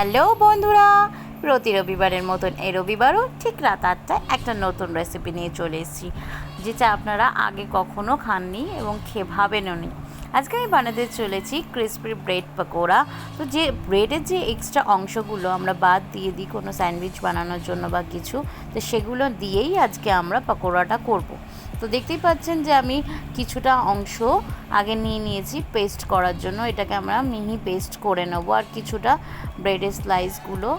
Hello বন্ধুরা, প্রতি রবিবারের মতন এই রবিবারও ঠিক রাত 8টায় একটা নতুন রেসিপি নিয়ে চলে এসেছি, যেটা আপনারা আগে কখনো খাননি এবং ভাবেনও নি। আজকে আমি বানাতে চলেছি ক্রিসপি ব্রেড পকোড়া। তো যে ব্রেডের যে এক্সট্রা অংশগুলো আমরা বাদ দিয়ে দিই কোনো স্যান্ডউইচ বানানোর জন্য বা কিছু, তো সেগুলো দিয়েই আজকে আমরা পকোড়াটা করব। তো দেখতেই পাচ্ছেন যে আমি কিছুটা অংশ আগে নিয়ে নিয়েছি পেস্ট করার জন্য। এটাকে আমরা মিহি পেস্ট করে নেব। আর কিছুটা ব্রেডের স্লাইসগুলো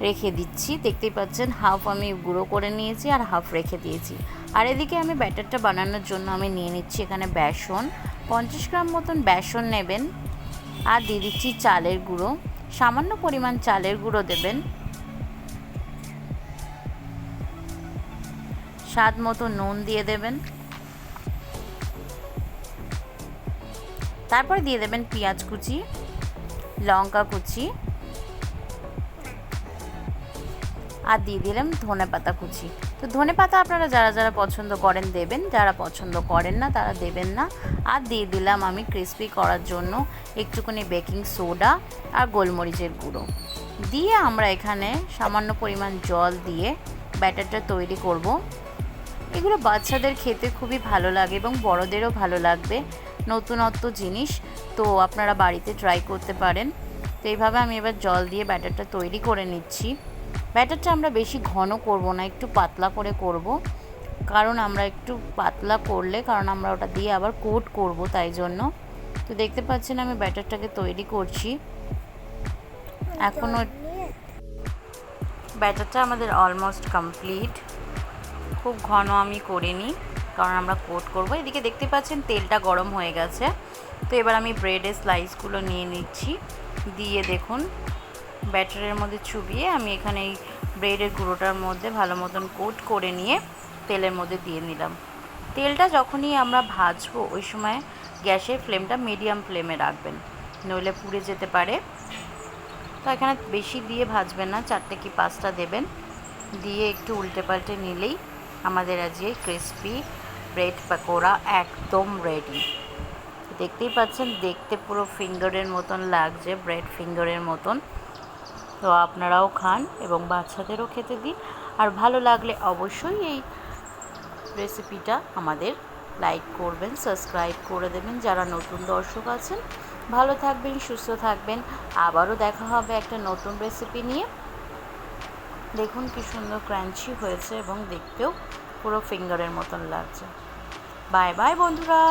রেখে দিচ্ছি। দেখতেই পাচ্ছেন হাফ আমি গুঁড়ো করে নিয়েছি আর হাফ রেখে দিয়েছি। আর এদিকে আমি ব্যাটারটা বানানোর জন্য আমি নিয়ে নিচ্ছি এখানে বেসন, 50 গ্রাম মতন বেসন নেবেন। আর দিয়ে দিচ্ছি চালের গুঁড়ো, সামান্য পরিমাণ চালের গুঁড়ো দেবেন। স্বাদ মতো নুন দিয়ে দেবেন। তারপর দিয়ে দেবেন পেঁয়াজ কুচি, লঙ্কা কুচি, আর দিয়ে দিলাম ধনেপাতা কুচি। তো ধনেপাতা আপনারা যারা যারা পছন্দ করেন দেবেন, যারা পছন্দ করেন না তারা দেবেন না। আর দিয়ে দিলাম আমি ক্রিসপি করার জন্য একটুখানি বেকিং সোডা আর গোলমরিচের গুঁড়ো দিয়ে আমরা এখানে সামান্য পরিমাণ জল দিয়ে ব্যাটারটা তৈরি করব। এগুলো বাচ্চাদের খেতে খুবই ভালো লাগে এবং বড়দেরও ভালো লাগবে, নতুনত্ব জিনিস। তো আপনারা বাড়িতে ট্রাই করতে পারেন। তো এইভাবে আমি এবার জল দিয়ে ব্যাটারটা তৈরি করে নিচ্ছি। ব্যাটারটা আমরা বেশি ঘন করব না, একটু পাতলা করে করব, কারণ আমরা একটু পাতলা করলে আমরা ওটা দিয়ে আবার কোট করব, তাই জন্য। তো দেখতে পাচ্ছেন আমি ব্যাটারটাকে তৈরি করছি। এখনও ব্যাটারটা আমাদের অলমোস্ট কমপ্লিট। খুব ঘন আমি করিনি, কারণ আমরা কোট করব। এদিকে দেখতে পাচ্ছেন তেলটা গরম হয়ে গেছে। তো এবার আমি ব্রেডের স্লাইসগুলো নিয়ে নিচ্ছি, দিয়ে দেখুন ব্যাটারের মধ্যে চুবিয়ে আমি এখানে এই ব্রেডের গুঁড়োটার মধ্যে ভালো মতন কোট করে নিয়ে তেলের মধ্যে দিয়ে নিলাম। তেলটা যখনই আমরা ভাজবো ওই সময় গ্যাসের ফ্লেমটা মিডিয়াম ফ্লেমে রাখবেন, নইলে পুড়ে যেতে পারে। তো এখানে বেশি দিয়ে ভাজবেন না, 4টে কি 5টা দেবেন। দিয়ে একটু উল্টে পাল্টে নিলেই আমাদের আজকে ক্রিসপি ব্রেড পকোড়া একদম রেডি। দেখতেই পাচ্ছেন দেখতে পুরো ফিঙ্গারের মতন লাগছে, ব্রেড ফিঙ্গারের মতন। তো আপনারাও খান এবং বাচ্চাদেরও খেতে দিন। আর ভালো লাগলে অবশ্যই এই রেসিপিটা আমাদের লাইক করবেন, সাবস্ক্রাইব করে দেবেন যারা নতুন দর্শক আছেন। ভালো থাকবেন, সুস্থ থাকবেন। আবারও দেখা হবে একটা নতুন রেসিপি নিয়ে। দেখুন কি সুন্দর ক্রাঞ্চি হয়েছে এবং দেখতেও পুরো ফিঙ্গারের মতন লাগছে। বাই বাই বন্ধুরা।